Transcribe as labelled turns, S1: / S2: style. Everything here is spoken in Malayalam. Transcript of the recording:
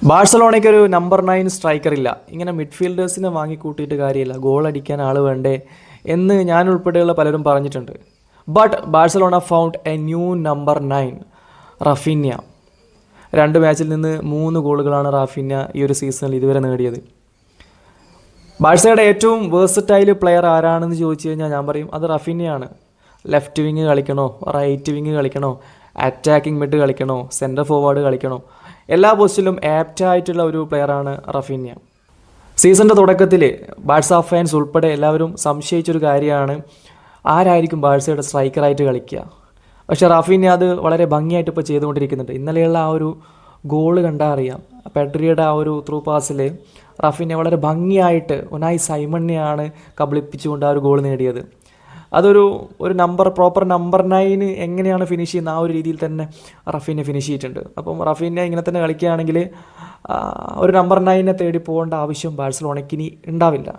S1: ബാഴ്സലോണയ്ക്ക് ഒരു നമ്പർ 9 സ്ട്രൈക്കർ ഇല്ല. ഇങ്ങനെ മിഡ്ഫീൽഡേഴ്സിനെ വാങ്ങിക്കൂട്ടിയിട്ട് കാര്യമില്ല, ഗോൾ അടിക്കാൻ ആൾ വേണ്ടേ എന്ന് ഞാൻ ഉൾപ്പെടെയുള്ള പലരും പറഞ്ഞിട്ടുണ്ട്. But Barcelona found A new number 9, റഫീന്യ. 2 മാച്ചിൽ നിന്ന് 3 ഗോളുകളാണ് റാഫീന്യ ഈ ഒരു സീസണിൽ ഇതുവരെ നേടിയത്. ബാഴ്സയുടെ ഏറ്റവും വേഴ്സറ്റൈൽ പ്ലെയർ ആരാണെന്ന് ചോദിച്ചു കഴിഞ്ഞാൽ ഞാൻ പറയും അത് റഫീന്യയാണ്. ലെഫ്റ്റ് വിങ് കളിക്കണോ, റൈറ്റ് വിങ് കളിക്കണോ, അറ്റാക്കിംഗ് മിഡ് കളിക്കണോ, സെൻറ്റർ ഫോർവേഡ് കളിക്കണോ, എല്ലാ പോസ്റ്റിലും ആപ്റ്റായിട്ടുള്ള ഒരു പ്ലെയറാണ് റഫീന്യ. സീസണിൻ്റെ തുടക്കത്തിൽ ബാഴ്സ ഫാൻസ് ഉൾപ്പെടെ എല്ലാവരും സംശയിച്ചൊരു കാര്യമാണ് ആരായിരിക്കും ബാഴ്സയുടെ സ്ട്രൈക്കറായിട്ട് കളിക്കുക. പക്ഷേ റഫീന്യ അത് വളരെ ഭംഗിയായിട്ട് ഇപ്പോൾ ചെയ്തുകൊണ്ടിരിക്കുന്നുണ്ട്. ഇന്നലെയുള്ള ആ ഒരു ഗോള് കണ്ടാൽ അറിയാം, പെഡ്രിയുടെ ആ ഒരു ത്രൂ പാസിൽ റഫീന്യ വളരെ ഭംഗിയായിട്ട് ഉനായി സൈമണിനെയാണ് കബളിപ്പിച്ചുകൊണ്ട് ആ ഒരു ഗോൾ നേടിയത്. അതൊരു പ്രോപ്പർ നമ്പർ 9 എങ്ങനെയാണ് ഫിനിഷ് ചെയ്യുന്നത് ആ ഒരു രീതിയിൽ തന്നെ റഫീന്യ ഫിനിഷ് ചെയ്തിട്ടുണ്ട്. അപ്പം റഫീന്യ ഇങ്ങനെ തന്നെ കളിക്കുകയാണെങ്കിൽ ഒരു നമ്പർ 9 തേടി പോകേണ്ട ആവശ്യം ബാഴ്സലോണയ്ക്ക് ഇനി ഉണ്ടാവില്ല.